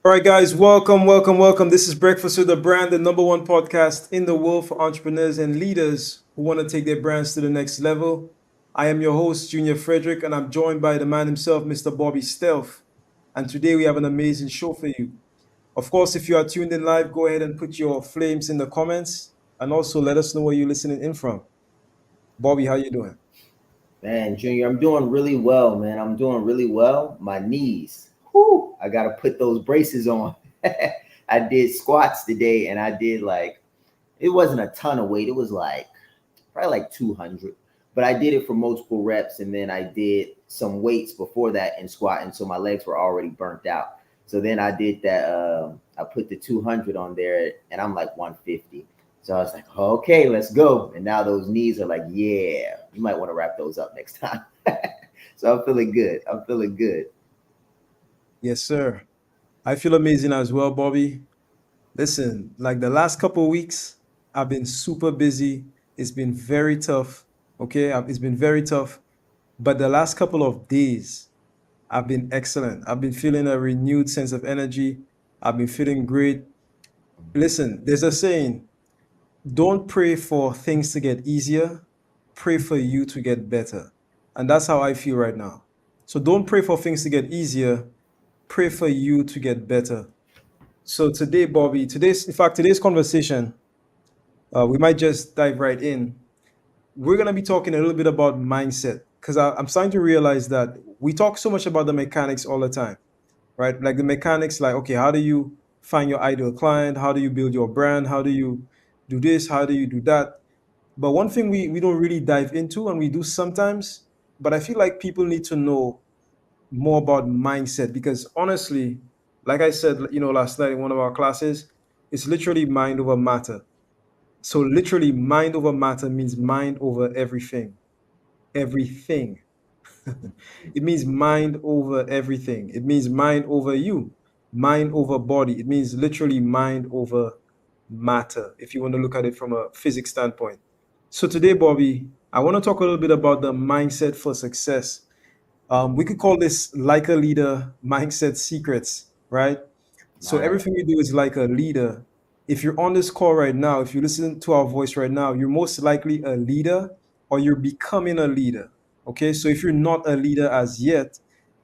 All right, guys, welcome. This is Breakfast with the Brand, the number one podcast in the world for entrepreneurs and leaders who want to take their brands to the next level. I am your host, Junior Frederick, and I'm joined by the man himself, Mr. Bobby Stealth. And today we have an amazing show for you. Of course, if you are tuned in live, go ahead and put your flames in the comments and also let us know where you're listening in from. Bobby, how you doing? Man, Junior, I'm doing really well, man. I'm doing really well. My knees, whoo, I got to put those braces on. I did squats today and I did it wasn't a ton of weight. It was probably like 200, but I did it for multiple reps. And then I did some weights before that and squatting. So my legs were already burnt out. So then I did that. I put the 200 on there and I'm like 150. So I was like, okay, let's go. And now those knees are like, yeah, you might want to wrap those up next time. So I'm feeling good. I'm feeling good. Yes, sir. I feel amazing as well, Bobby. Listen, like the last couple of weeks, I've been super busy. It's been very tough. Okay, it's been very tough. But the last couple of days, I've been excellent. I've been feeling a renewed sense of energy. I've been feeling great. Listen, there's a saying, don't pray for things to get easier, pray for you to get better. And that's how I feel right now. So don't pray for things to get easier, pray for you to get better. So today, Bobby, today's conversation, we might just dive right in. We're gonna be talking a little bit about mindset because I'm starting to realize that we talk so much about the mechanics all the time, right? Like the mechanics, like okay, how do you find your ideal client? How do you build your brand? How do you do this? How do you do that? But one thing we don't really dive into, and we do sometimes, but I feel like people need to know more about mindset because honestly, like I said, last night in one of our classes, it's literally mind over matter. So literally, mind over matter means mind over everything. Everything. It means mind over everything. It means mind over you, mind over body. It means literally mind over matter, if you want to look at it from a physics standpoint. So today, Bobby, I want to talk a little bit about the mindset for success. We could call this like a leader mindset secrets, right? So Nice. everything you do is like a leader. If you're on this call right now, if you listen to our voice right now, you're most likely a leader or you're becoming a leader. Okay. So if you're not a leader as yet,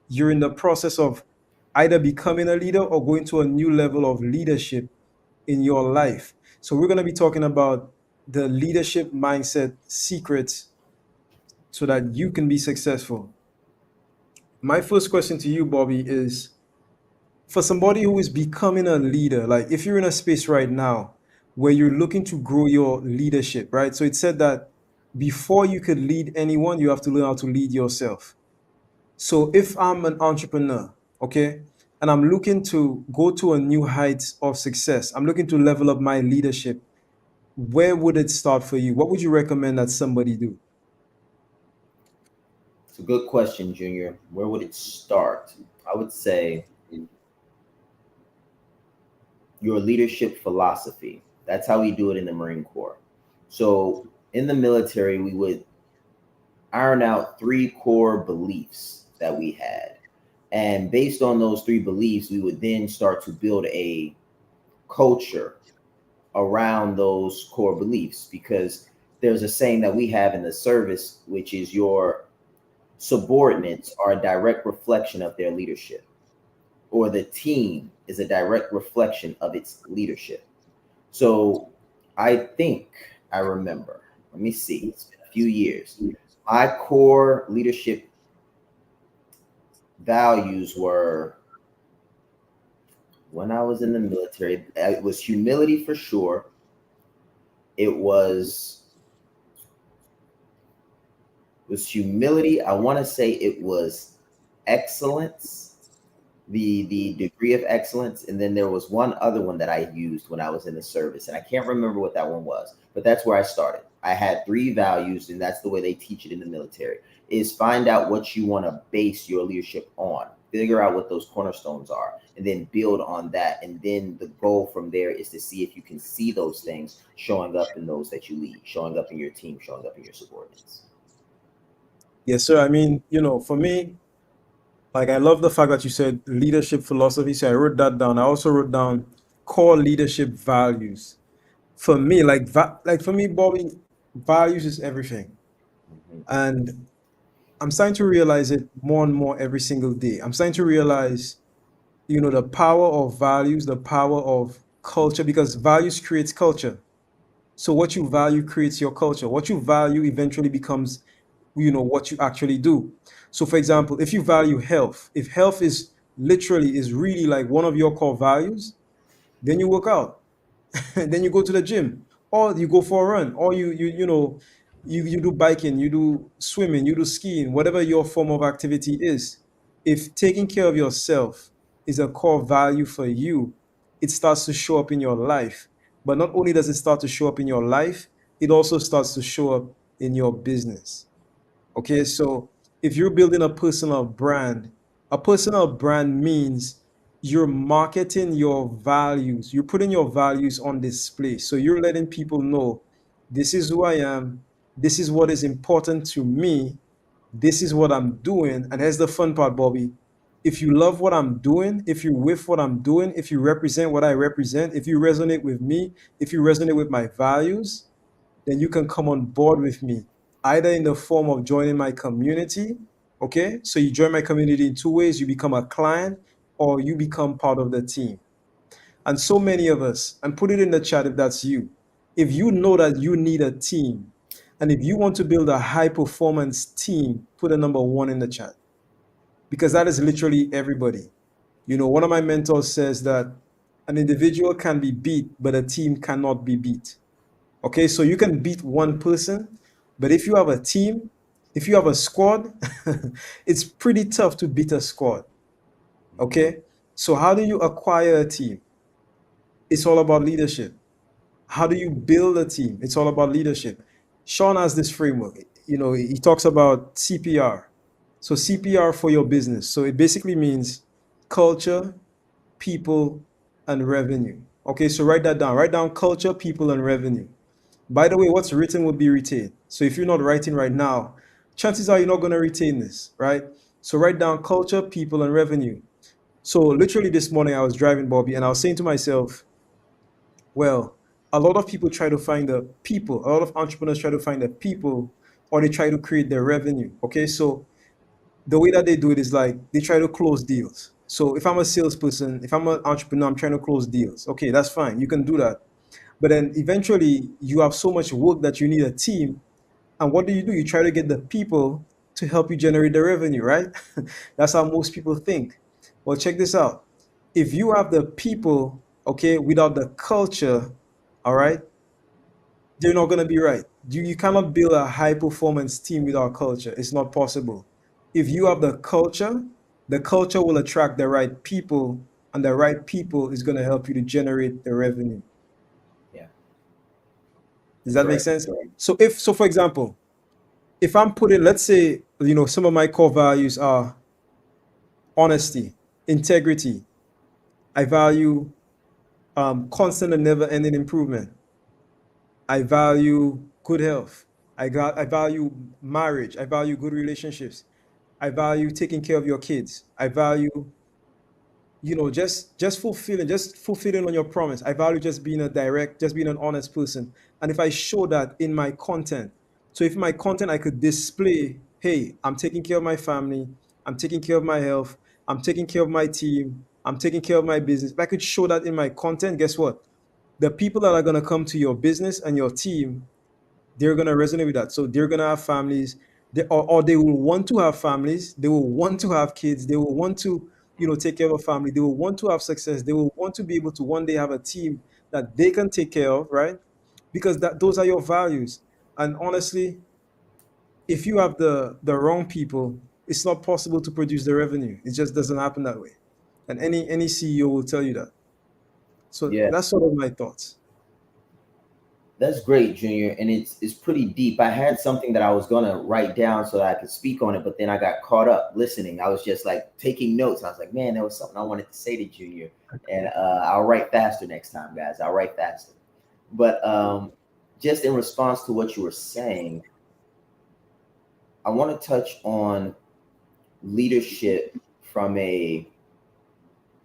you're in the process of either becoming a leader or going to a new level of leadership in your life. So we're going to be talking about the leadership mindset secrets so that you can be successful. My first question to you, Bobby, is for somebody who is becoming a leader, like if you're in a space right now where you're looking to grow your leadership, right? So it said that before you could lead anyone, you have to learn how to lead yourself. So if I'm an entrepreneur, okay, and I'm looking to go to a new heights of success, I'm looking to level up my leadership, where would it start for you? What would you recommend that somebody do? It's a good question, Junior. Where would it start? I would say your leadership philosophy. That's how we do it in the Marine Corps. So in the military, we would iron out three core beliefs that we had. And based on those three beliefs, we would then start to build a culture around those core beliefs because there's a saying that we have in the service, which is your subordinates are a direct reflection of their leadership, or the team is a direct reflection of its leadership. So I think I remember, let me see, it's been a few years. My core leadership values were when I was in the military, it was humility for sure. It was humility. I want to say it was excellence, the degree of excellence, and then there was one other one that I used when I was in the service, and I can't remember what that one was, but that's where I started. I had three values, and that's the way they teach it in the military: is find out what you want to base your leadership on, figure out what those cornerstones are, and then build on that. And then the goal from there is to see if you can see those things showing up in those that you lead, showing up in your team, showing up in your subordinates. Yes, sir. I mean, for me, Like I love the fact that you said leadership philosophy. So I wrote that down. I also wrote down core leadership values. For me, like for me, Bobby, values is everything. Mhm. And I'm starting to realize it more and more every single day. I'm starting to realize, the power of values, the power of culture, because values creates culture. So what you value creates your culture. What you value eventually becomes, what you actually do. So for example, if you value health, if health is really like one of your core values, then you work out. And then you go to the gym, or you go for a run, or you do biking, you do swimming, you do skiing, whatever your form of activity is. If taking care of yourself is a core value for you, it starts to show up in your life. But not only does it start to show up in your life, it also starts to show up in your business. Okay, so if you're building a personal brand means you're marketing your values, you're putting your values on display. So you're letting people know this is who I am, this is what is important to me, this is what I'm doing. And here's the fun part, Bobby. If you love what I'm doing, if you're with what I'm doing, if you represent what I represent, if you resonate with me, if you resonate with my values, then you can come on board with me, either in the form of joining my community. Okay, so you join my community in two ways: you become a client, or you become part of the team. And so many of us, and put it in the chat if that's you, if you know that you need a team, and if you want to build a high performance team, put a number one in the chat, because that is literally everybody. One of my mentors says that an individual can be beat, but a team cannot be beat. Okay, so you can beat one person, but if you have a team, if you have a squad, it's pretty tough to beat a squad. Mhm. Okay, so how do you acquire a team? It's all about leadership. How do you build a team? It's all about leadership. Shaan has this framework. He talks about CPR. So CPR for your business. So it basically means culture, people, and revenue. Okay, so write that down. Write down culture, people, and revenue. By the way, what's written will be retained. So if you're not writing right now, chances are you're not going to retain this, right? So write down culture, people, and revenue. So literally this morning I was driving, Bobby, and I was saying to myself, well, a lot of people try to find the people, a lot of entrepreneurs try to find the people, or they try to create their revenue. Okay, so the way that they do it is like they try to close deals. So if I'm a salesperson, if I'm an entrepreneur, I'm trying to close deals. Okay, that's fine. You can do that. But then eventually you have so much work that you need a team. And what do? You try to get the people to help you generate the revenue, right? That's how most people think. Well, check this out. If you have the people, okay, without the culture, all right, they're not going to be right. You cannot build a high performance team without culture. It's not possible. If you have the culture will attract the right people, and the right people is going to help you to generate the revenue. Yeah, Does that make correct. sense? So for example, if I'm putting, let's say, some of my core values are honesty, integrity. I value constant and never ending improvement. I value good health. I value marriage. I value good relationships. I value taking care of your kids. I value, just fulfilling on your promise. I value just being an honest person. And if I show that in my content, so if my content I could display, hey, I'm taking care of my family, I'm taking care of my health, I'm taking care of my team, I'm taking care of my business. If I could show that in my content, guess what? The people that are going to come to your business and your team, they're going to resonate with that. So they're going to have families, or they will want to have families. They will want to have kids. They will want to, take care of a family. They will want to have success. They will want to be able to one day have a team that they can take care of, right? Because those are your values. And honestly, if you have the wrong people, it's not possible to produce the revenue. It just doesn't happen that way. And any CEO will tell you that. So Yeah, that's sort of my thoughts. that's great, Junior, and it's pretty deep. I had something that I was gonna write down so that I could speak on it, but then I got caught up listening. I was just like taking notes. I was like, man, there was something I wanted to say to Junior, and I'll write faster next time, guys. I'll write faster. But just in response to what you were saying, I want to touch on leadership from a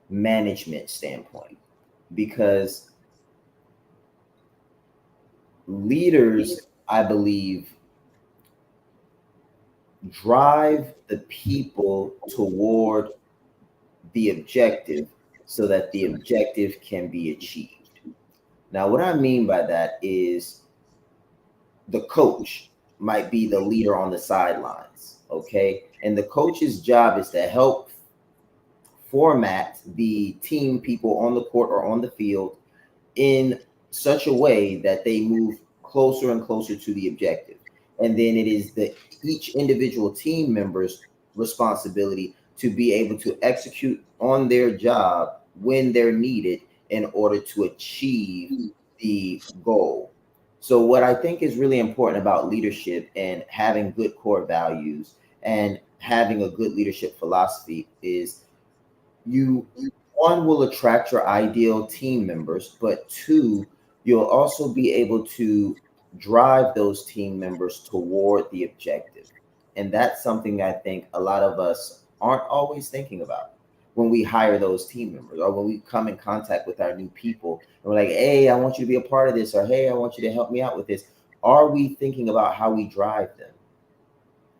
management standpoint, because leaders, I believe, drive the people toward the objective so that the objective can be achieved. Now, what I mean by that is the coach might be the leader on the sidelines, okay? And the coach's job is to help format the team people on the court or on the field in such a way that they move closer and closer to the objective. And then it is the each individual team member's responsibility to be able to execute on their job when they're needed in order to achieve the goal. So what I think is really important about leadership and having good core values and having a good leadership philosophy is you one will attract your ideal team members, but two, you'll also be able to drive those team members toward the objective. And that's something I think a lot of us aren't always thinking about when we hire those team members or when we come in contact with our new people and we're like, hey, I want you to be a part of this, or hey, I want you to help me out with this. Are we thinking about how we drive them,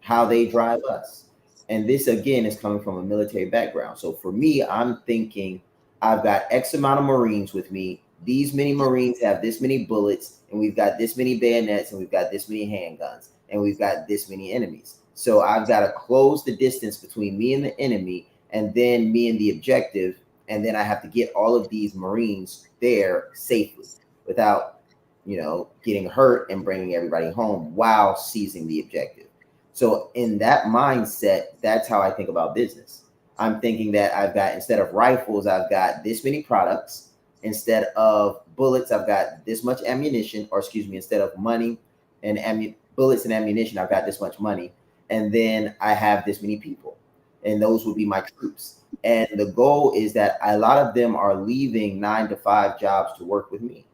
how they drive us? And this again is coming from a military background. So for me, I'm thinking I've got X amount of Marines with me. These many Marines have this many bullets, and we've got this many bayonets, and we've got this many handguns, and we've got this many enemies. So I've got to close the distance between me and the enemy, and then me and the objective. And then I have to get all of these Marines there safely without, getting hurt and bringing everybody home while seizing the objective. So in that mindset, that's how I think about business. I'm thinking that I've got, instead of rifles, I've got this many products. Instead of bullets, I've got this much ammunition, or excuse me, instead of money and bullets and ammunition, I've got this much money. And then I have this many people, and those will be my troops. And the goal is that a lot of them are leaving 9 to 5 jobs to work with me.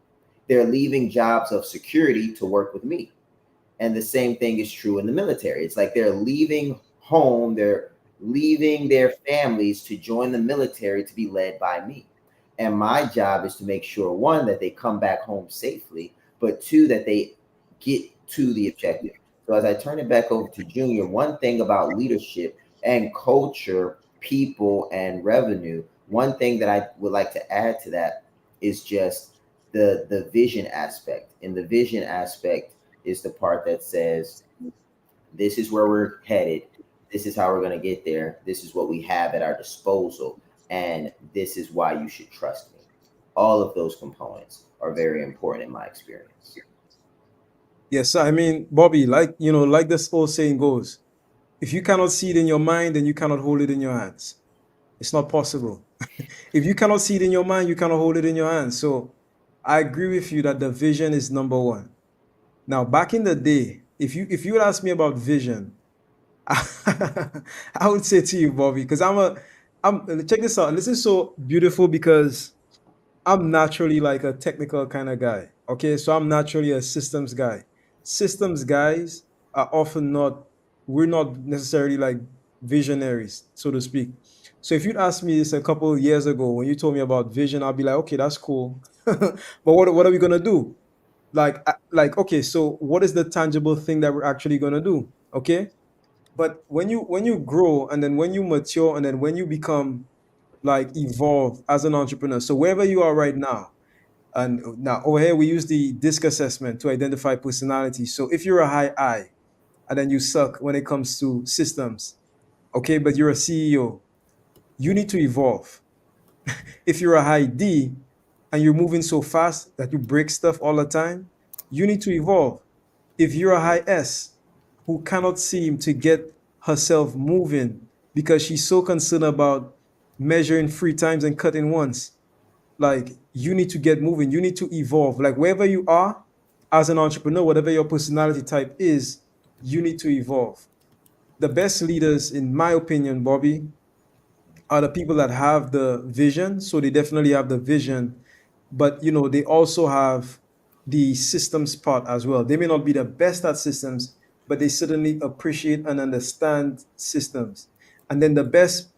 They're leaving jobs of security to work with me. And the same thing is true in the military. It's like they're leaving home, they're leaving their families to join the military to be led by me. And my job is to make sure, one, that they come back home safely, but two, that they get to the objective. So as I turn it back over to Junior, one thing about leadership and culture, people, and revenue, one thing that I would like to add to that is just the vision aspect. And the vision aspect is the part that says, this is where we're headed. This is how we're going to get there. This is what we have at our disposal. And this is why you should trust me. All of those components are very important in my experience. Yes, I mean, Bobby, like this old saying goes, if you cannot see it in your mind, then you cannot hold it in your hands. It's not possible. If you cannot see it in your mind, you cannot hold it in your hands. So I agree with you that the vision is number one. Now, back in the day, if you would ask me about vision, I would say to you, Bobby, because I'm check this out. This is so beautiful because I'm naturally like a technical kind of guy. Okay, so I'm naturally a systems guy. Systems guys are often not, we're not necessarily like visionaries, so to speak. So if you'd asked me this a couple of years ago when you told me about vision, I'd be like, okay, that's cool. But what are we gonna do? Okay, so what is the tangible thing that we're actually gonna do? Okay. But when you grow and then when you mature and then when you become like evolve as an entrepreneur, so wherever you are right now, and now over here we use the disc assessment to identify personality. So if you're a high I and then you suck when it comes to systems, okay, but you're a CEO, you need to evolve. If you're a high D and you're moving so fast that you break stuff all the time, you need to evolve. If you're a high S who cannot seem to get herself moving because she's so concerned about measuring 3 times and cutting once, like you need to get moving, you need to evolve. Like wherever you are as an entrepreneur, whatever your personality type is, you need to evolve. The best leaders, in my opinion, Bobby, are the people that have the vision. So they definitely have the vision, but they also have the systems part as well. They may not be the best at systems, but they certainly appreciate and understand systems. And then the best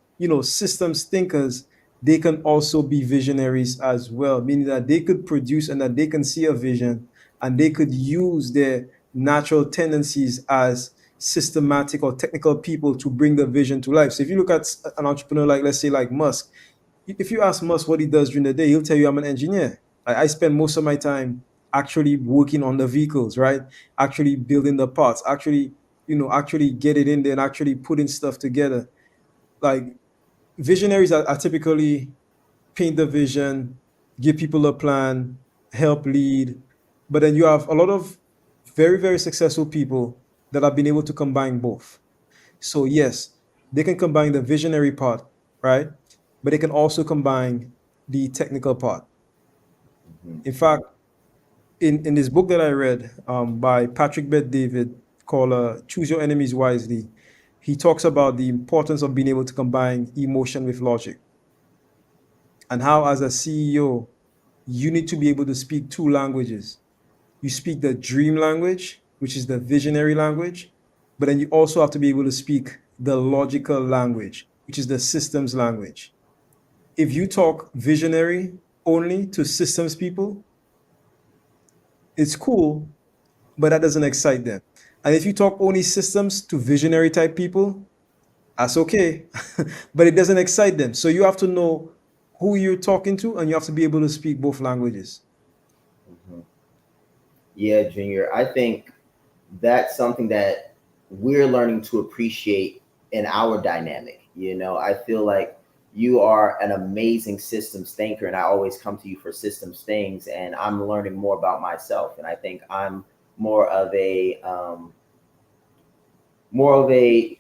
systems thinkers, they can also be visionaries as well, meaning that they could produce and that they can see a vision and they could use their natural tendencies as systematic or technical people to bring the vision to life. So if you look at an entrepreneur like, let's say, like Musk, if you ask Musk what he does during the day, he'll tell you, I'm an engineer. I spend most of my time actually working on the vehicles, right? Actually building the parts, actually get it in there and actually putting stuff together. Like visionaries are typically paint the vision, give people a plan, help lead. But then you have a lot of very, very successful people that have been able to combine both. So yes, they can combine the visionary part, right? But they can also combine the technical part. Mhm. In fact, in this book that I read by Patrick Bet David called Choose Your Enemies Wisely, he talks about the importance of being able to combine emotion with logic and how, as a CEO, you need to be able to speak two languages. You speak the dream language, which is the visionary language, but then you also have to be able to speak the logical language, which is the systems language. If you talk visionary only to systems people, it's cool, but that doesn't excite them. And if you talk only systems to visionary type people, that's okay, but it doesn't excite them. So you have to know who you're talking to and you have to be able to speak both languages. Mhm. Yeah, Junior. I think that's something that we're learning to appreciate in our dynamic. I feel like you are an amazing systems thinker, and I always come to you for systems things, and I'm learning more about myself. And I think I'm more of a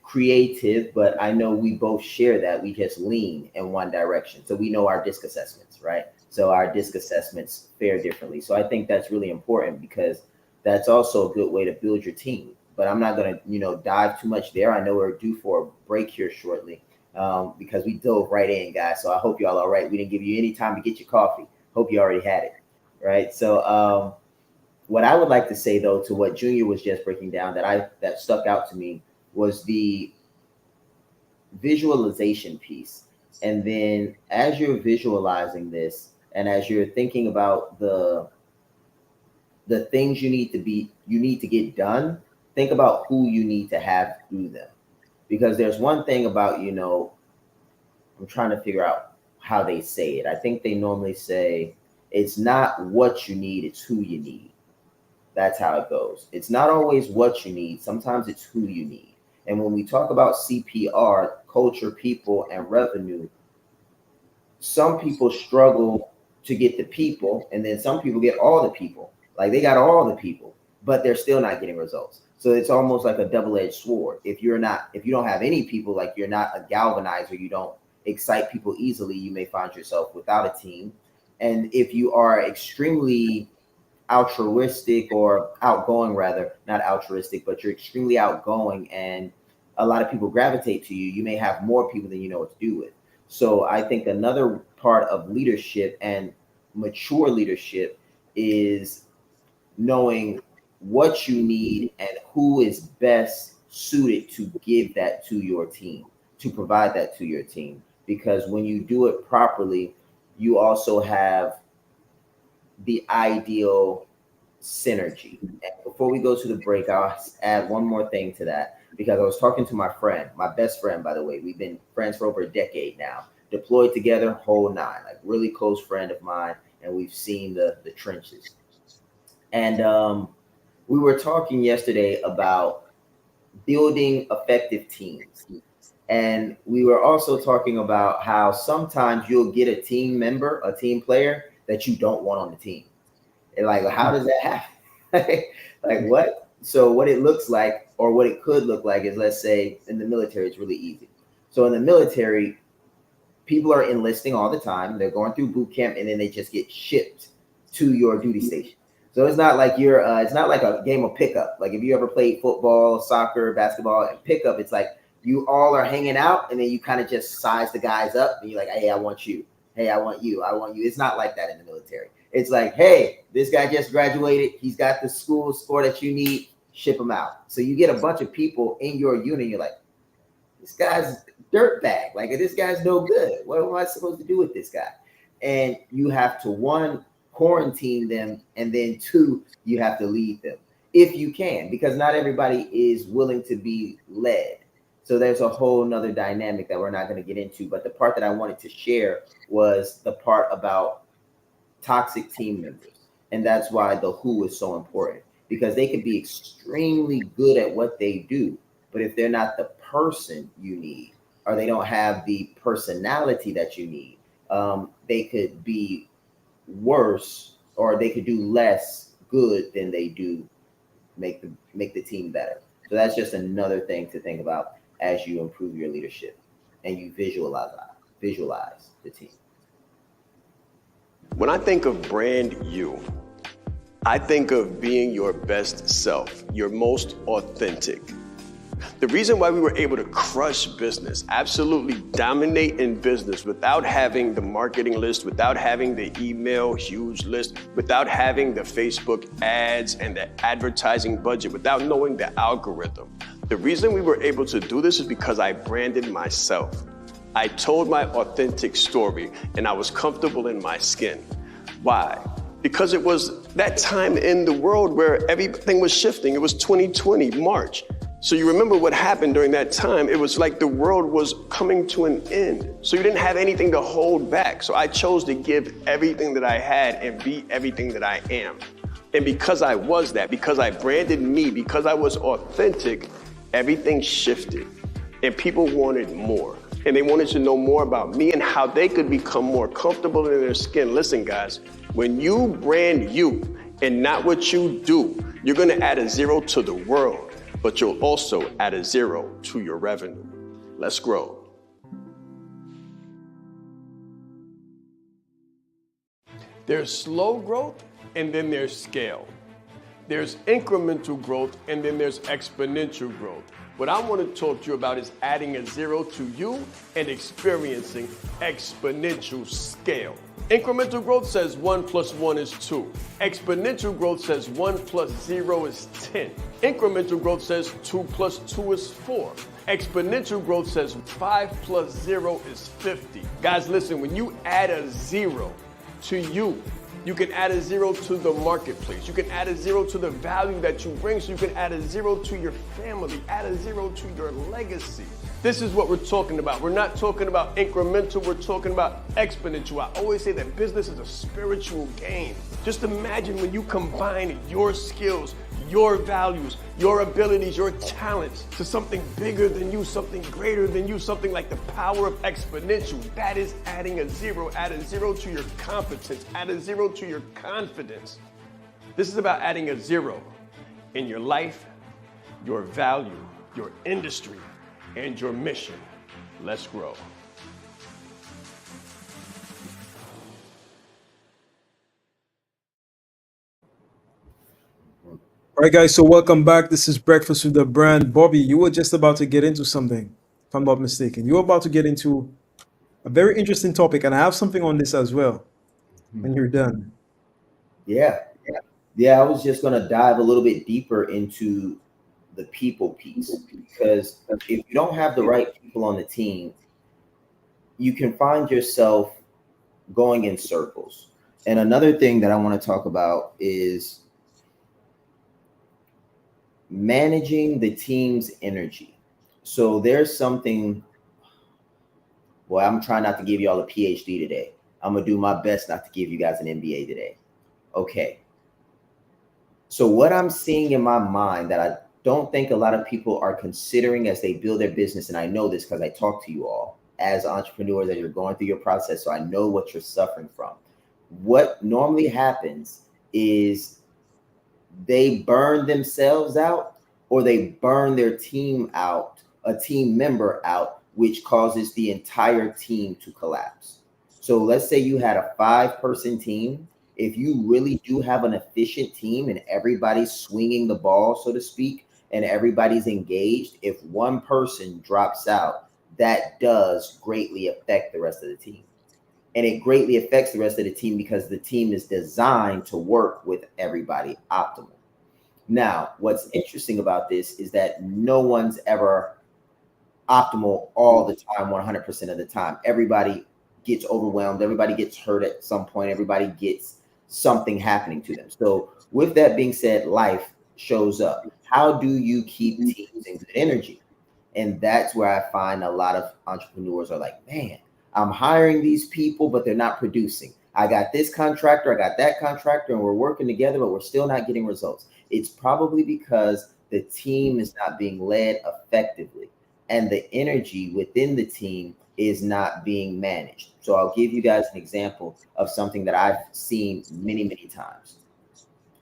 creative, but I know we both share that. We just lean in one direction. So we know our disc assessments, right? So our disc assessments fare differently. So I think that's really important because that's also a good way to build your team. But I'm not going to, dive too much there. I know we're due for a break here shortly because we dove right in, guys. So I hope y'all all right. We didn't give you any time to get your coffee. Hope you already had it, right? So what I would like to say though to what Junior was just breaking down that stuck out to me was the visualization piece. And then as you're visualizing this and as you're thinking about the things you need to get done, think about who you need to have do them. Because there's one thing about, I'm trying to figure out how they say it. I think they normally say it's not what you need, it's who you need. That's how it goes. It's not always what you need, sometimes it's who you need. And when we talk about CPR, culture, people, and revenue, some people struggle to get the people, and then some people get all the people. Like they got all the people, but they're still not getting results. So it's almost like a double-edged sword. If you don't have any people, like you're not a galvanizer, you don't excite people easily, you may find yourself without a team. And if you are extremely altruistic or outgoing, rather not altruistic, but you're extremely outgoing and a lot of people gravitate to you, you may have more people than you know what to do with. So I think another part of leadership and mature leadership is knowing what you need and who is best suited to give that to your team, to provide that to your team. Because when you do it properly, you also have the ideal synergy. And before we go to the break, I'll add one more thing to that because I was talking to my friend, my best friend, by the way. We've been friends for over a decade now, deployed together, whole nine, like really close friend of mine, and we've seen the trenches. And we were talking yesterday about building effective teams. And we were also talking about how sometimes you'll get a team member, a team player that you don't want on the team. And like, how does that happen? Like what? So what it looks like or what it could look like is, let's say in the military, it's really easy. So in the military, people are enlisting all the time. They're going through boot camp and then they just get shipped to your duty station. So it's not like it's not like a game of pickup. Like if you ever played football, soccer, basketball, and pickup, it's like you all are hanging out and then you kind of just size the guys up and you're like, hey, I want you. Hey, I want you. I want you. It's not like that in the military. It's like, hey, this guy just graduated. He's got the school score that you need. Ship him out. So you get a bunch of people in your unit. You're like, this guy's dirtbag. Like this guy's no good. What am I supposed to do with this guy? And you have to one, quarantine them, and then two, you have to lead them if you can, because not everybody is willing to be led. So there's a whole nother dynamic that we're not going to get into. But the part that I wanted to share was the part about toxic team members. And that's why the who is so important, because they could be extremely good at what they do, but if they're not the person you need, or they don't have the personality that you need, they could be worse, or they could do less good than they do make the team better. So that's just another thing to think about as you improve your leadership and you visualize the team. When I think of brand you, I think of being your best self, your most authentic. The reason why we were able to crush business, absolutely dominate in business without having the marketing list, without having the email huge list, without having the Facebook ads and the advertising budget, without knowing the algorithm. The reason we were able to do this is because I branded myself. I told my authentic story and I was comfortable in my skin. Why? Because it was that time in the world where everything was shifting. It was 2020, March. So you remember what happened during that time. It was like the world was coming to an end. So you didn't have anything to hold back. So I chose to give everything that I had and be everything that I am. And because I was that, because I branded me, because I was authentic, everything shifted and people wanted more. And they wanted to know more about me and how they could become more comfortable in their skin. Listen, guys, when you brand you and not what you do, you're gonna add a zero to the world, but you'll also add a zero to your revenue. Let's grow. There's slow growth and then there's scale. There's incremental growth and then there's exponential growth. What I want to talk to you about is adding a zero to you and experiencing exponential scale. Incremental growth says 1 + 1 is 2. Exponential growth says 1 + 0 is 10. Incremental growth says 2 + 2 is 4. Exponential growth says 5 + 0 is 50. Guys, listen, when you add a zero to you, you can add a zero to the marketplace. You can add a zero to the value that you bring. So you can add a zero to your family, add a zero to your legacy. This is what we're talking about. We're not talking about incremental, we're talking about exponential. I always say that business is a spiritual game. Just imagine when you combine your skills, your values, your abilities, your talents to something bigger than you, something greater than you, something like the power of exponential. That is adding a zero. Add a zero to your competence, add a zero to your confidence. This is about adding a zero in your life, your value, your industry, and your mission. Let's grow. All right, guys, so welcome back. This is Breakfast with the Brand. Bobby, you were just about to get into something, if I'm not mistaken. You were about to get into a very interesting topic, and I have something on this as well when you're done. Yeah. I was just going to dive a little bit deeper into the people piece, because if you don't have the right people on the team, you can find yourself going in circles. And another thing that I want to talk about is managing the team's energy. So there's something, well, I'm trying not to give you all a PhD today. I'm going to do my best not to give you guys an MBA today. Okay. So what I'm seeing in my mind that I don't think a lot of people are considering as they build their business, and I know this because I talk to you all as entrepreneurs as you're going through your process, so I know what you're suffering from. What normally happens is they burn themselves out, or they burn their team out, a team member out, which causes the entire team to collapse. So let's say you had a 5-person team. If you really do have an efficient team and everybody's swinging the ball, so to speak, and everybody's engaged, if one person drops out, that does greatly affect the rest of the team. And it greatly affects the rest of the team because the team is designed to work with everybody optimal. Now, what's interesting about this is that no one's ever optimal all the time, 100% of the time. Everybody gets overwhelmed, everybody gets hurt at some point, everybody gets something happening to them. So, with that being said, life shows up. How do you keep teams in good energy? And that's where I find a lot of entrepreneurs are like, man, I'm hiring these people, but they're not producing. I got this contractor, I got that contractor, and we're working together, but we're still not getting results. It's probably because the team is not being led effectively and the energy within the team is not being managed. So I'll give you guys an example of something that I've seen many, many times.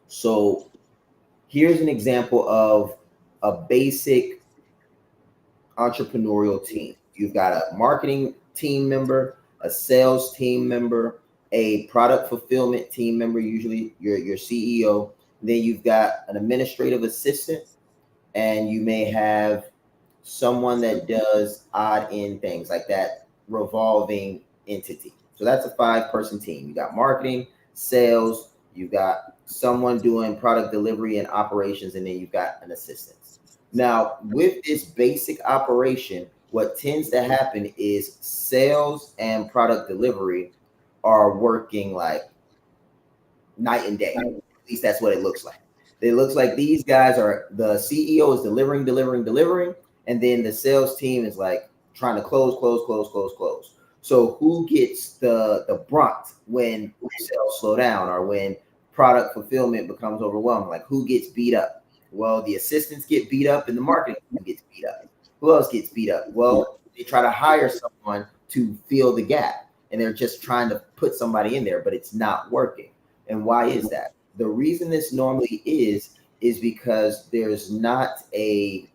So here's an example of a basic entrepreneurial team. You've got a marketing team member, a sales team member, a product fulfillment team member, usually your CEO. Then you've got an administrative assistant, and you may have someone that does odd end things like that revolving entity. So that's a 5-person team. You got marketing, sales, you got someone doing product delivery and operations, and then you've got an assistant. Now, with this basic operation, what tends to happen is sales and product delivery are working like night and day. At least that's what it looks like. It looks like these guys are the CEO is delivering, delivering, delivering, and then the sales team is like trying to close, close, close, close, close. So who gets the brunt when sales slow down or when product fulfillment becomes overwhelming? Like who gets beat up? Well, the assistants get beat up and the marketing team gets beat up. Who else gets beat up? Well, they try to hire someone to fill the gap and they're just trying to put somebody in there, but it's not working. And why is that? The reason this normally is because there's not a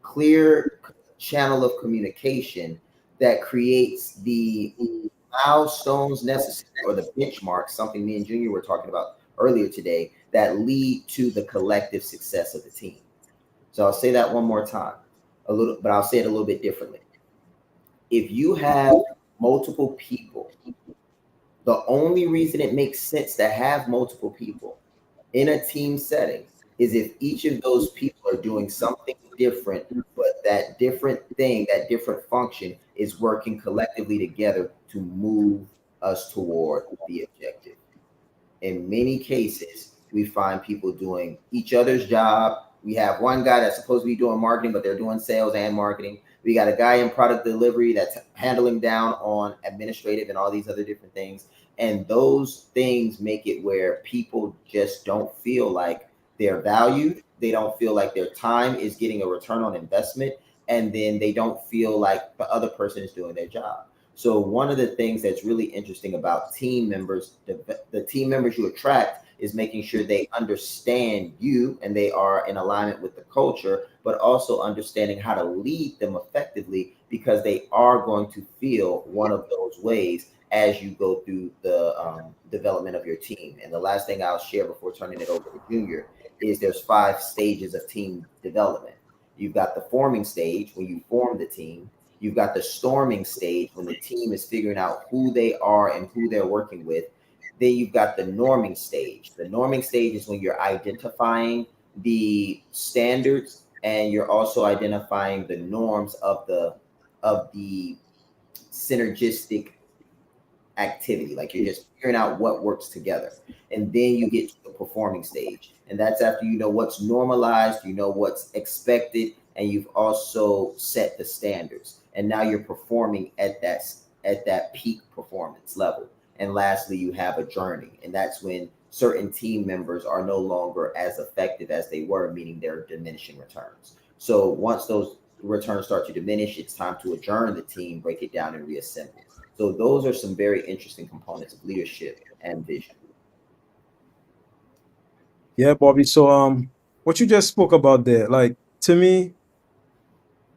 clear channel of communication that creates the milestones necessary or the benchmarks, something me and Junior were talking about earlier today, that lead to the collective success of the team. So I'll say that one more time, but I'll say it a little bit differently. If you have multiple people, the only reason it makes sense to have multiple people in a team setting is if each of those people are doing something different, but that different thing, that different function is working collectively together to move us toward the objective. In many cases, we find people doing each other's job. We have one guy that's supposed to be doing marketing, but they're doing sales and marketing. We got a guy in product delivery that's handling down on administrative and all these other different things. And those things make it where people just don't feel like they're valued. They don't feel like their time is getting a return on investment. And then they don't feel like the other person is doing their job. So one of the things that's really interesting about team members, the team members you attract, is making sure they understand you and they are in alignment with the culture, but also understanding how to lead them effectively because they are going to feel one of those ways as you go through the development of your team. And the last thing I'll share before turning it over to Junior is there's 5 stages of team development. You've got the forming stage when you form the team. You've got the storming stage when the team is figuring out who they are and who they're working with. Then you've got the norming stage. The norming stage is when you're identifying the standards and you're also identifying the norms of the synergistic activity. Like you're just figuring out what works together. And then you get to the performing stage. And that's after you know what's normalized, you know what's expected, and you've also set the standards. And now you're performing at that peak performance level. And lastly, you have a journey. And that's when certain team members are no longer as effective as they were, meaning they're diminishing returns. So once those returns start to diminish, it's time to adjourn the team, break it down, and reassemble. So those are some very interesting components of leadership and vision. Yeah, Bobby. So what you just spoke about there, like to me,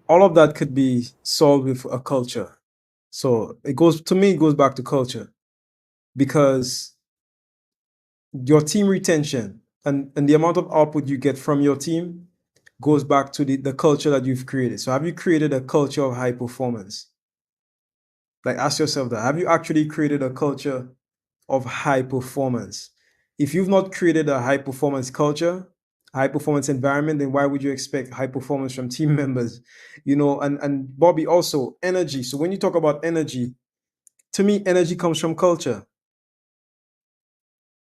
all of that could be solved with a culture. So it goes back to culture because your team retention and the amount of output you get from your team goes back to the culture that you've created. So have you created a culture of high performance? Like ask yourself that. Have you actually created a culture of high performance? If you've not created a high performance culture, high performance environment, then why would you expect high performance from team members? You know, and Bobby, also energy. So when you talk about energy, to me, energy comes from culture.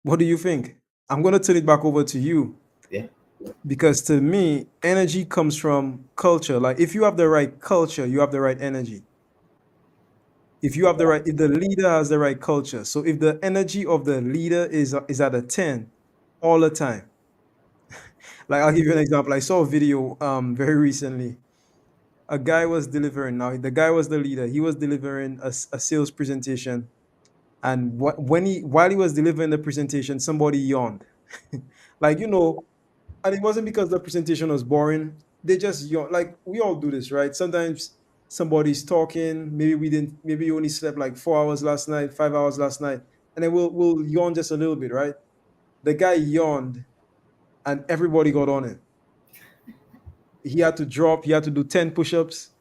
What do you think? I'm gonna turn it back over to you, Yeah. because to me, energy comes from culture. Like if you have the right culture, you have the right energy. If you have the right, if the leader has the right culture, so if the energy of the leader is at a 10 all the time. Like I'll give you an example. I saw a video very recently. A guy was delivering. Now the guy was the leader. He was delivering a sales presentation, and when he while he was delivering the presentation, somebody yawned. Like, you know, and it wasn't because the presentation was boring. They just yawn. Like we all do this, right? Sometimes somebody's talking. Maybe we didn't. Maybe you only slept like 4 hours last night, 5 hours last night, and then we'll yawn just a little bit, right? The guy yawned, and everybody got on him. He had to drop. He had to do 10 push-ups.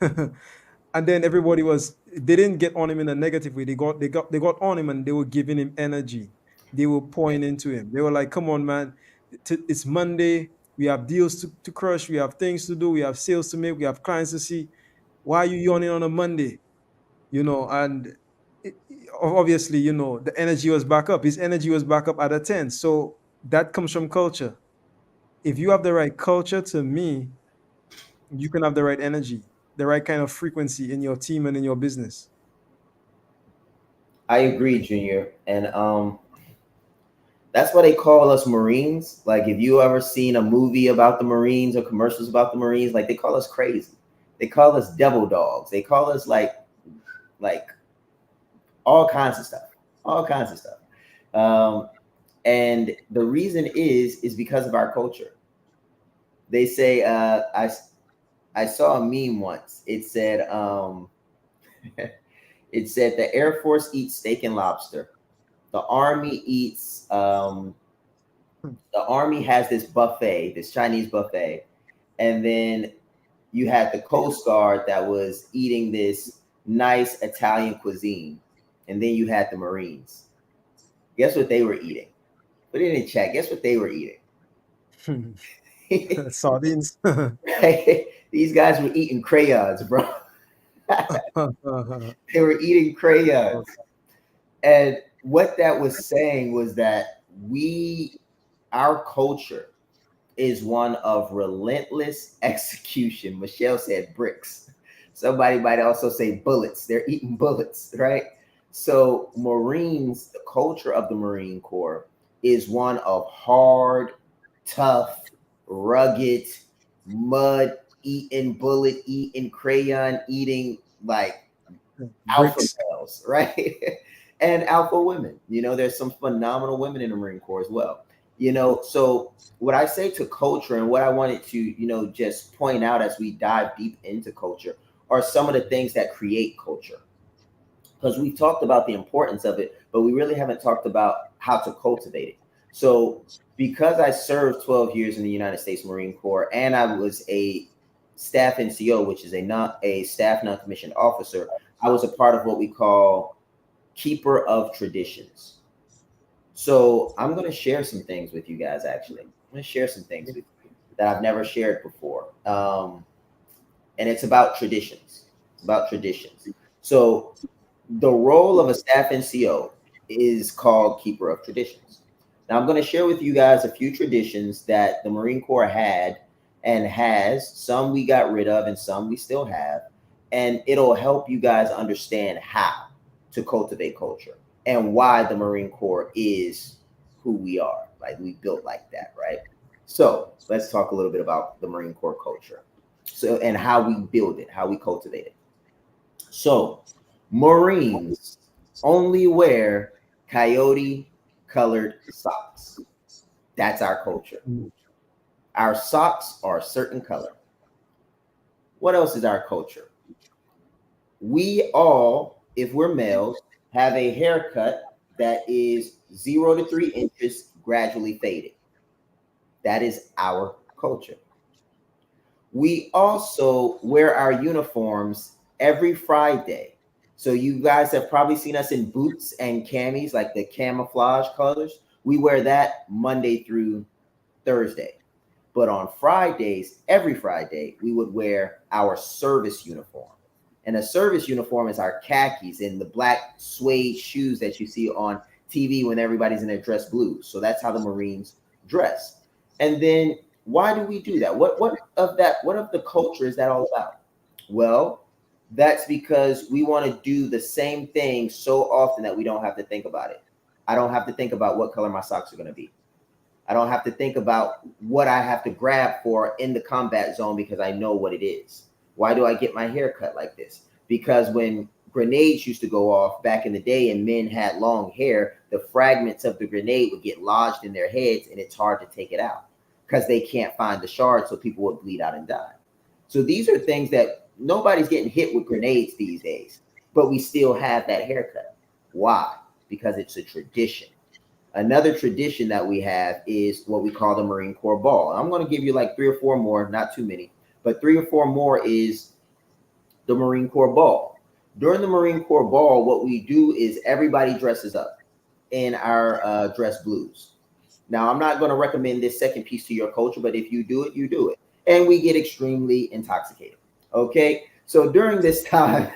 And then everybody was, they didn't get on him in a negative way. They got on him, and they were giving him energy. They were pouring into him. They were like, come on, man. It's Monday. We have deals to crush. We have things to do. We have sales to make. We have clients to see. Why are you yawning on a Monday? You know, and obviously, you know, the energy was back up. His energy was back up at a 10. So that comes from culture. If you have the right culture, to me, you can have the right energy, the right kind of frequency in your team and in your business. I agree, Junior. And that's why they call us Marines. Like if you ever seen a movie about the Marines or commercials about the Marines, like they call us crazy. They call us devil dogs. They call us like all kinds of stuff. All kinds of stuff. Um, and the reason is because of our culture. They say I saw a meme once. It said it said the Air Force eats steak and lobster. The Army eats the Army has this buffet, this Chinese buffet, and then you had the Coast Guard that was eating this nice Italian cuisine, and then you had the Marines. Guess what they were eating? Put it in chat. Guess what they were eating? Sardines. These guys were eating crayons, bro. They were eating crayons. And what that was saying was that our culture is one of relentless execution. Michelle said bricks. Somebody might also say bullets. They're eating bullets, right? So, Marines, the culture of the Marine Corps is one of hard, tough, rugged, mud eating, bullet eating, crayon eating, like alpha Bricks. males, right? And alpha women. You know, there's some phenomenal women in the Marine Corps as well. You know, so what I say to culture and what I wanted to, you know, just point out as we dive deep into culture are some of the things that create culture. Because we've talked about the importance of it, but we really haven't talked about how to cultivate it. So, because I served 12 years in the United States Marine Corps and I was a staff NCO, which is a staff non-commissioned officer, I was a part of what we call keeper of traditions. So I'm going to share some things with you guys. Actually, I'm going to share some things with you that I've never shared before, and it's about traditions. It's about traditions. So the role of a staff NCO is called keeper of traditions. Now I'm going to share with you guys a few traditions that the Marine Corps had and has. Some we got rid of, and some we still have, and it'll help you guys understand how to cultivate culture and why the Marine Corps is who we are. Like we built like that, right? So let's talk a little bit about the Marine Corps culture. So and how we build it, how we cultivate it. So Marines only wear coyote colored socks. That's our culture. Our socks are a certain color. What else is our culture? We all, if we're males, have a haircut that is 0 to 3 inches gradually fading. That is our culture. We also wear our uniforms every Friday. So you guys have probably seen us in boots and camis, like the camouflage colors. We wear that Monday through Thursday. But on Fridays, every Friday, we would wear our service uniform. And a service uniform is our khakis and the black suede shoes that you see on TV when everybody's in their dress blues. So that's how the Marines dress. And then why do we do that? What of the culture is that all about? Well, that's because we want to do the same thing so often that we don't have to think about it. I don't have to think about what color my socks are going to be. I don't have to think about what I have to grab for in the combat zone because I know what it is. Why do I get my hair cut like this? Because when grenades used to go off back in the day and men had long hair, the fragments of the grenade would get lodged in their heads and it's hard to take it out because they can't find the shards, so people would bleed out and die. So these are things that nobody's getting hit with grenades these days, but we still have that haircut. Why? Because it's a tradition. Another tradition that we have is what we call the Marine Corps Ball. I'm going to give you like 3 or 4 more, not too many, but 3 or 4 more is the Marine Corps Ball. During the Marine Corps Ball, what we do is everybody dresses up in our dress blues. Now, I'm not going to recommend this second piece to your culture, but if you do it, you do it. And we get extremely intoxicated. Okay. So during this time,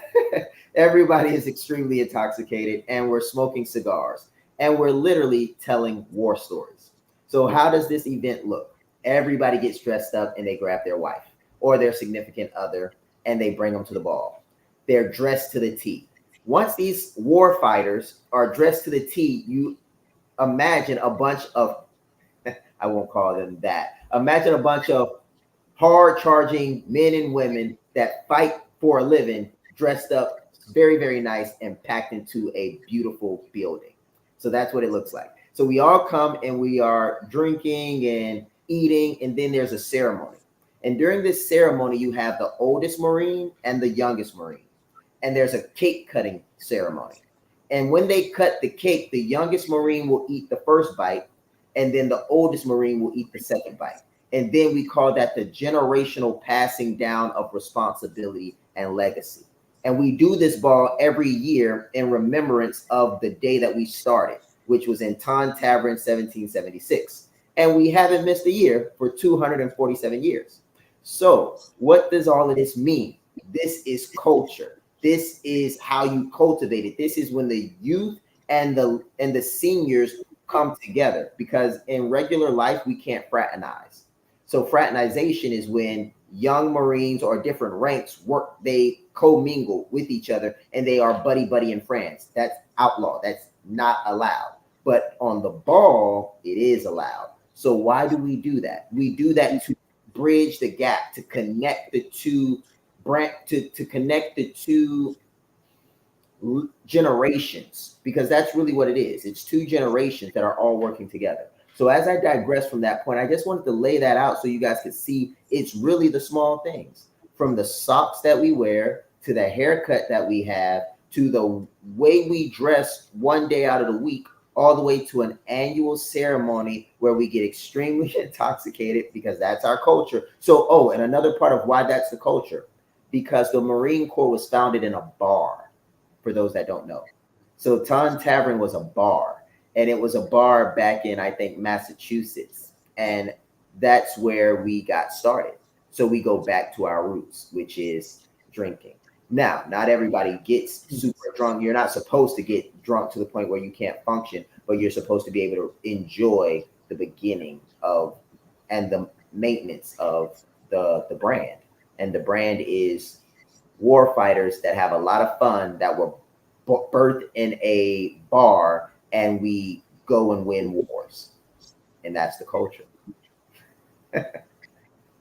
everybody is extremely intoxicated and we're smoking cigars and we're literally telling war stories. So how does this event look? Everybody gets dressed up and they grab their wife or their significant other and they bring them to the ball. They're dressed to the T. Once these war fighters are dressed to the T, you imagine a bunch of, I won't call them that. Imagine a bunch of hard charging men and women that fight for a living, dressed up very, very nice and packed into a beautiful building. So that's what it looks like. So we all come and we are drinking and eating, and then there's a ceremony. And during this ceremony, you have the oldest Marine and the youngest Marine. And there's a cake cutting ceremony. And when they cut the cake, the youngest Marine will eat the first bite, and then the oldest Marine will eat the second bite. And then we call that the generational passing down of responsibility and legacy. And we do this ball every year in remembrance of the day that we started, which was in Ton Tavern, 1776. And we haven't missed a year for 247 years. So what does all of this mean? This is culture. This is how you cultivate it. This is when the youth and the seniors come together, because in regular life, we can't fraternize. So fraternization is when young Marines or different ranks work, they commingle with each other and they are buddy and friends. That's outlawed. That's not allowed. But on the ball, it is allowed. So why do we do that? We do that to bridge the gap, to connect the two to connect the two generations, because that's really what it is. It's 2 generations that are all working together. So as I digress from that point, I just wanted to lay that out so you guys could see it's really the small things, from the socks that we wear to the haircut that we have to the way we dress one day out of the week, all the way to an annual ceremony where we get extremely intoxicated, because that's our culture. So, and another part of why that's the culture, because the Marine Corps was founded in a bar, for those that don't know. So Ton Tavern was a bar. And it was a bar back in, I think, Massachusetts. And that's where we got started. So we go back to our roots, which is drinking. Now, not everybody gets super drunk. You're not supposed to get drunk to the point where you can't function, but you're supposed to be able to enjoy the beginning of and the maintenance of the brand. And the brand is war fighters that have a lot of fun, that were birthed in a bar, and we go and win wars. And that's the culture.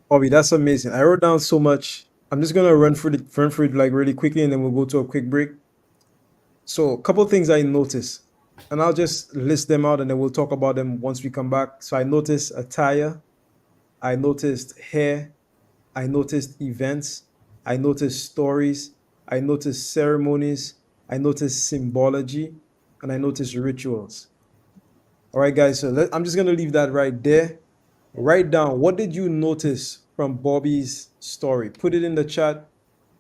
Bobby, that's amazing. I wrote down so much. I'm just gonna run through it like really quickly, and then we'll go to a quick break. So a couple of things I noticed, and I'll just list them out, and then we'll talk about them once we come back. So I noticed attire, I noticed hair, I noticed events, I noticed stories, I noticed ceremonies, I noticed symbology, and I noticed rituals. All right, guys, so I'm just going to leave that right there. Write down, what did you notice from Bobby's story? Put it in the chat.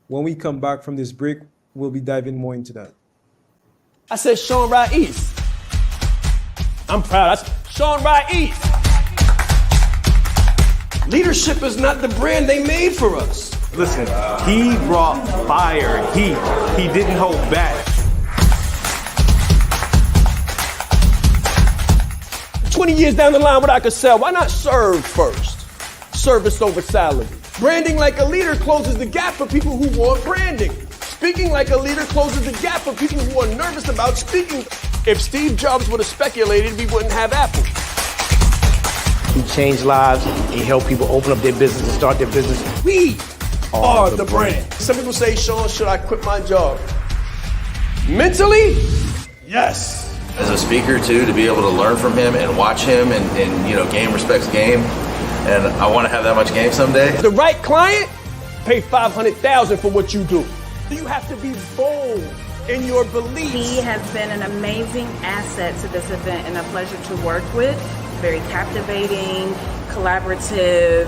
When we come back from this break, we'll be diving more into that. I said Shaan right east. I'm proud. Shaan right east. Leadership is not the brand they made for us. Listen, he brought fire, heat. He didn't hold back. 20 years down the line, what I could sell, why not serve first? Service over salary. Branding like a leader closes the gap for people who want branding. Speaking like a leader closes the gap for people who are nervous about speaking. If Steve Jobs would have speculated, we wouldn't have Apple. He changed lives. He helped people open up their business and start their business. We are the brand. Some people say, Shaan, should I quit my job? Mentally, yes. As a speaker too, to be able to learn from him and watch him and game respects game. And I want to have that much game someday. The right client, pay $500,000 for what you do. You have to be bold in your beliefs. He has been an amazing asset to this event and a pleasure to work with. Very captivating, collaborative,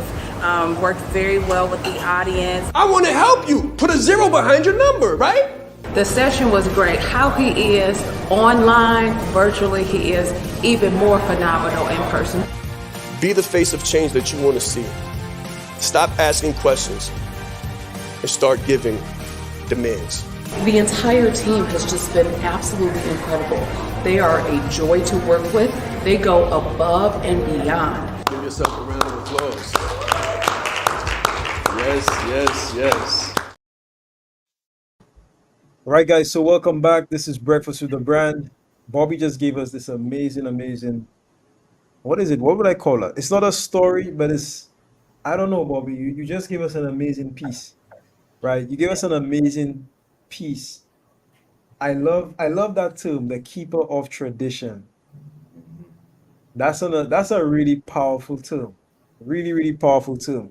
worked very well with the audience. I want to help you. Put a 0 behind your number, right? The session was great. How he is online, virtually, he is even more phenomenal in person. Be the face of change that you want to see. Stop asking questions and start giving demands. The entire team has just been absolutely incredible. They are a joy to work with. They go above and beyond. Give yourself a round of applause. Yes, yes, yes. All right, guys, so welcome back. This is Breakfast with the Brand. Bobby just gave us this amazing, what is it? What would I call it? It's not a story, but I don't know, Bobby. You just gave us an amazing piece, right? You gave us an amazing piece. I love that term, the keeper of tradition. That's a really powerful term. Really powerful term.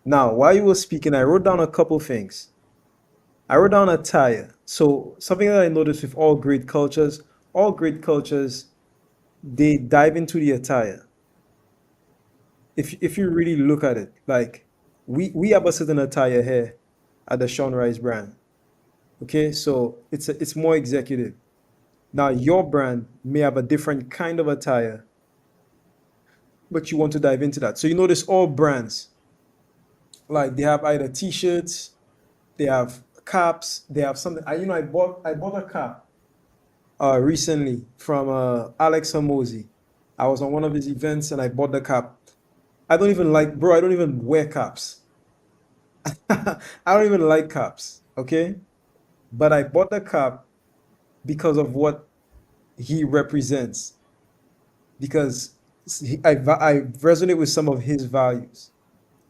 Now, while you were speaking, I wrote down a couple things. I wrote down attire. So something that I noticed with all great cultures, they dive into the attire. If you really look at it, like we have a certain attire here at the Shaan Rice brand. Okay, so it's more executive. Now your brand may have a different kind of attire, but you want to dive into that. So you notice all brands, like they have either t-shirts, they have caps, they have something. I bought a cap recently from Alex Hamosi. I was on one of his events and I bought the cap. I don't even wear caps. I don't even like caps, okay? But I bought the cap because of what he represents. Because I resonate with some of his values.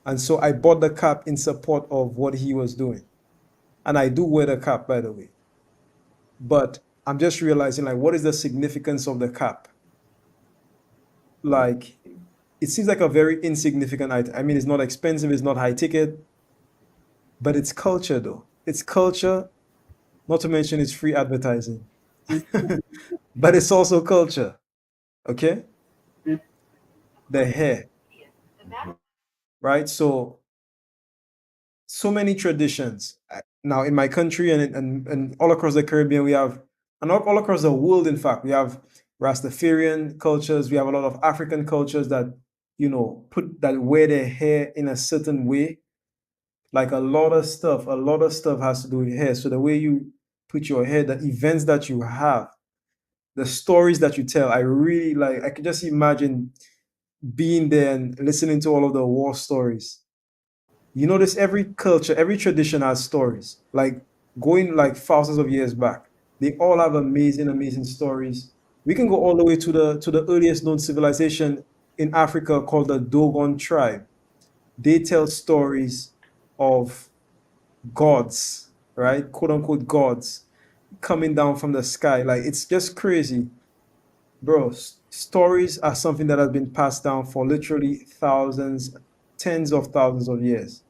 And so I bought the cap in support of what he was doing. And I do wear the cap, by the way. But I'm just realizing, like, what is the significance of the cap? Like, it seems like a very insignificant item. I mean, it's not expensive, it's not high ticket, but it's culture, though. It's culture, not to mention it's free advertising. But it's also culture, okay? The hair, right? So many traditions. Now, in my country and all across the Caribbean, we have, and all across the world, in fact, we have Rastafarian cultures. We have a lot of African cultures that, wear their hair in a certain way. Like a lot of stuff has to do with hair. So the way you put your hair, the events that you have, the stories that you tell, I could just imagine being there and listening to all of the war stories. You notice every culture, every tradition has stories, like going like thousands of years back. They all have amazing stories. We can go all the way to the earliest known civilization in Africa called the Dogon tribe. They tell stories of gods, right? Quote unquote gods coming down from the sky. Like, it's just crazy. Bro, stories are something that has been passed down for literally thousands, tens of thousands of years.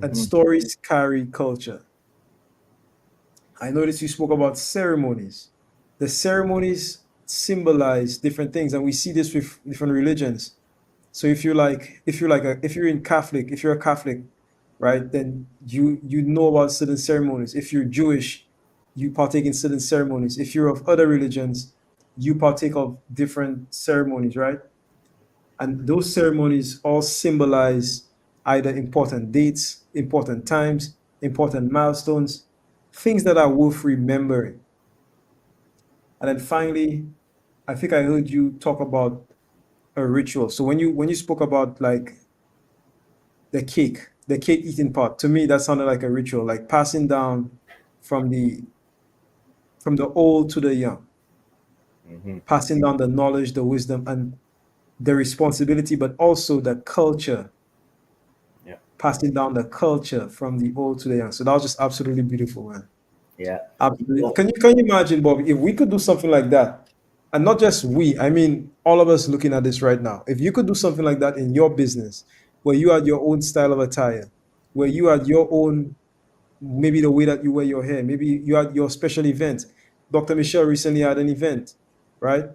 And stories carry culture. I noticed you spoke about ceremonies. The ceremonies symbolize different things, and we see this with different religions. So if you're a Catholic, right, then you know about certain ceremonies. If you're Jewish, you partake in certain ceremonies. If you're of other religions, you partake of different ceremonies, right? And those ceremonies all symbolize either important dates, important times, important milestones, things that are worth remembering. And then finally, I think I heard you talk about a ritual. So when you spoke about like the cake eating part, to me that sounded like a ritual, like passing down from the old to the young, Hmm. passing down the knowledge, the wisdom, and the responsibility, but also the culture, Yeah. passing down the culture from the old to the young. So that was just absolutely beautiful, man. Yeah. Absolutely. Well, Can you imagine, Bobby, if we could do something like that, and not just we, I mean all of us looking at this right now. If you could do something like that in your business, where you had your own style of attire, where you had your own, maybe the way that you wear your hair, maybe you had your special event. Dr. Michelle recently had an event, right?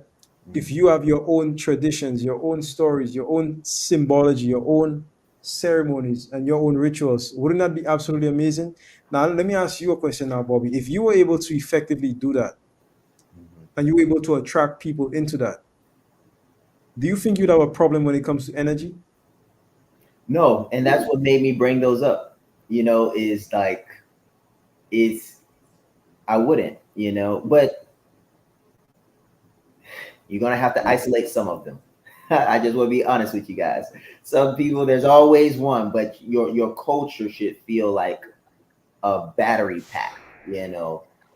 If you have your own traditions, your own stories, your own symbology, your own ceremonies, and your own rituals, wouldn't that be absolutely amazing? Now, let me ask you a question now, Bobby. If you were able to effectively do that and you were able to attract people into that, do you think you'd have a problem when it comes to energy? no, and that's what made me bring those up. Is like it's I wouldn't, but you're gonna have to isolate some of them. I just want to be honest with you guys. Some people, there's always one, but your culture should feel like a battery pack, And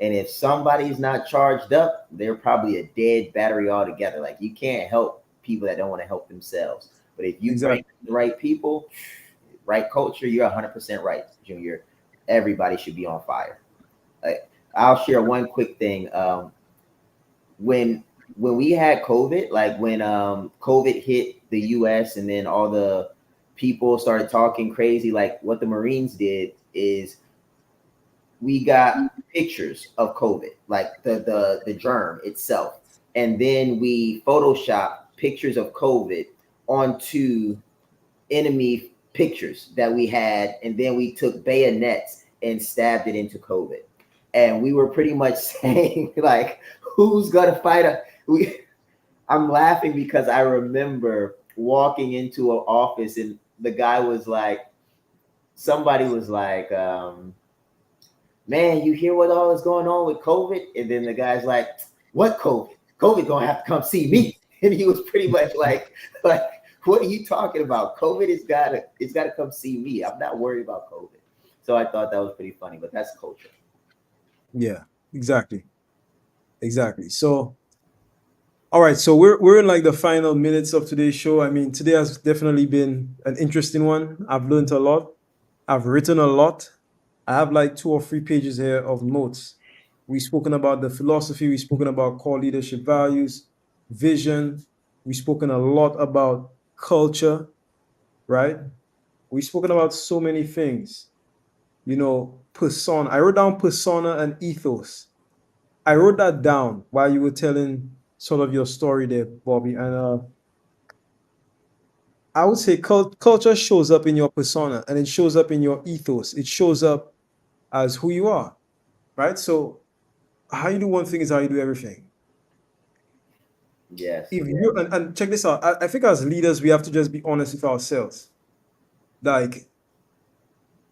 if somebody's not charged up, they're probably a dead battery altogether. Like you can't help people that don't want to help themselves. But if you bring Exactly. the right people, right culture, you're 100% right, Junior. Everybody should be on fire. Like, I'll share one quick thing. When we had COVID, like when COVID hit the US and then all the people started talking crazy, like what the Marines did is we got pictures of COVID, like the germ itself, and then we photoshopped pictures of COVID onto enemy pictures that we had, and then we took bayonets and stabbed it into COVID. And we were pretty much saying like, who's gonna fight a we I'm laughing because I remember walking into an office and the guy was like, somebody was like, man, you hear what all is going on with COVID? And then the guy's like, what COVID? COVID gonna have to come see me. And he was pretty much like, what are you talking about? COVID it's gotta come see me. I'm not worried about COVID. So I thought that was pretty funny, but that's culture. Yeah, exactly. Exactly. So, all right, so we're in like the final minutes of today's show. I mean, today has definitely been an interesting one. I've learned a lot. I've written a lot. I have like 2 or 3 pages here of notes. We've spoken about the philosophy, we've spoken about core leadership values, vision. We've spoken a lot about culture, right? We've spoken about so many things. Persona. I wrote down persona and ethos. I wrote that down while you were telling sort of your story there, Bobby. And I would say culture shows up in your persona and it shows up in your ethos. It shows up as who you are, right? So how you do one thing is how you do everything. Yes. If you and check this out, I think as leaders we have to just be honest with ourselves. Like,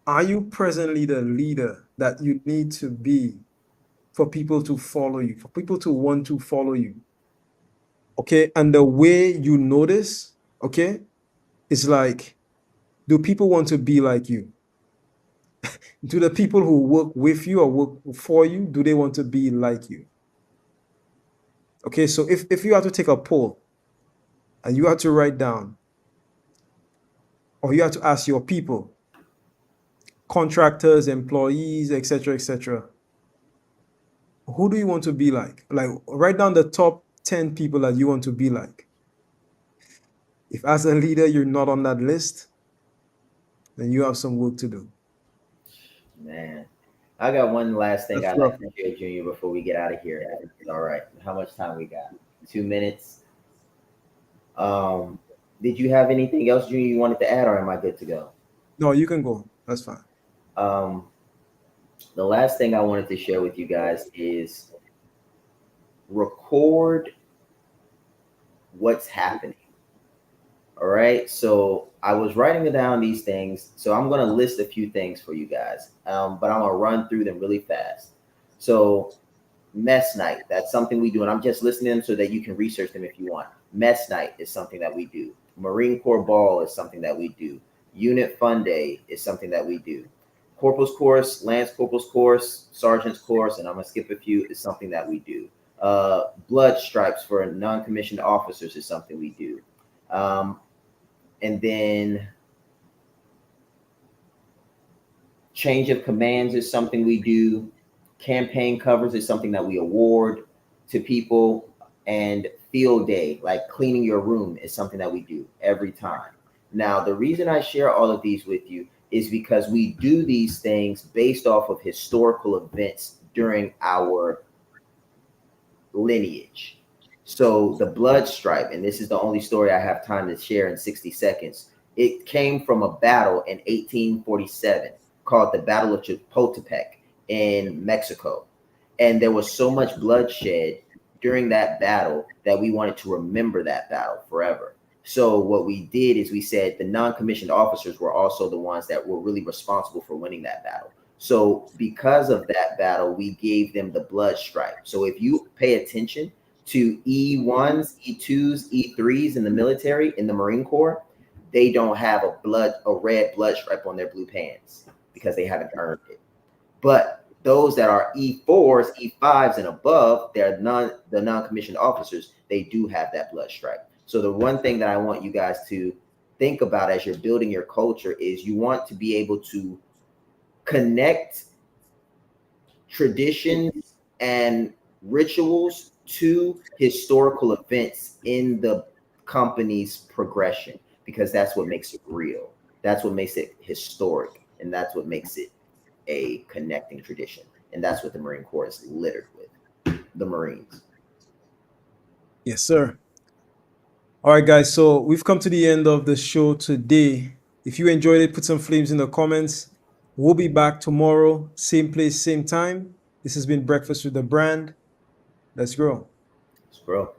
are you presently the leader that you need to be for people to follow you, for people to want to follow you? Okay, and the way you notice, okay, is like, do people want to be like you? Do the people who work with you or work for you, do they want to be like you? Okay, so if you had to take a poll and you had to write down, or you had to ask your people, contractors, employees, etc., who do you want to be like? Like, write down the top 10 people that you want to be like. If as a leader you're not on that list, then you have some work to do. Man. I got one last thing That's I'd rough. like to share, Junior, before we get out of here. If it's all right. How much time we got? 2 minutes. Um, did you have anything else, Junior, you wanted to add, or am I good to go? No, you can go. That's fine. Um, the last thing I wanted to share with you guys is record what's happening. All right. So I was writing down these things. So I'm going to list a few things for you guys, but I'm going to run through them really fast. So mess night, that's something we do. And I'm just listing them so that you can research them if you want. Mess night is something that we do. Marine Corps ball is something that we do. Unit fun day is something that we do. Corporal's course, Lance Corporal's course, Sergeant's course, and I'm going to skip a few, is something that we do. Blood stripes for non-commissioned officers is something we do. And then change of commands is something we do. Campaign covers is something that we award to people. And field day, like cleaning your room, is something that we do every time. Now, the reason I share all of these with you is because we do these things based off of historical events during our lineage. So the blood stripe, and this is the only story I have time to share in 60 seconds. It came from a battle in 1847 called the Battle of Chapultepec in Mexico. And there was so much bloodshed during that battle that we wanted to remember that battle forever. So what we did is we said the non-commissioned officers were also the ones that were really responsible for winning that battle. So because of that battle, we gave them the blood stripe. So if you pay attention to E1s, E2s, E3s in the military, in the Marine Corps, they don't have a red blood stripe on their blue pants because they haven't earned it. But those that are E4s, E5s, and above, they're the non-commissioned officers, they do have that blood stripe. So the one thing that I want you guys to think about as you're building your culture is you want to be able to connect traditions and rituals to historical events in the company's progression, because that's what makes it real. That's what makes it historic. And that's what makes it a connecting tradition. And that's what the Marine Corps is littered with, the Marines. Yes, sir. All right, guys. So we've come to the end of the show today. If you enjoyed it, put some flames in the comments. We'll be back tomorrow, same place, same time. This has been Breakfast with the Brand. Let's grow. Let's grow.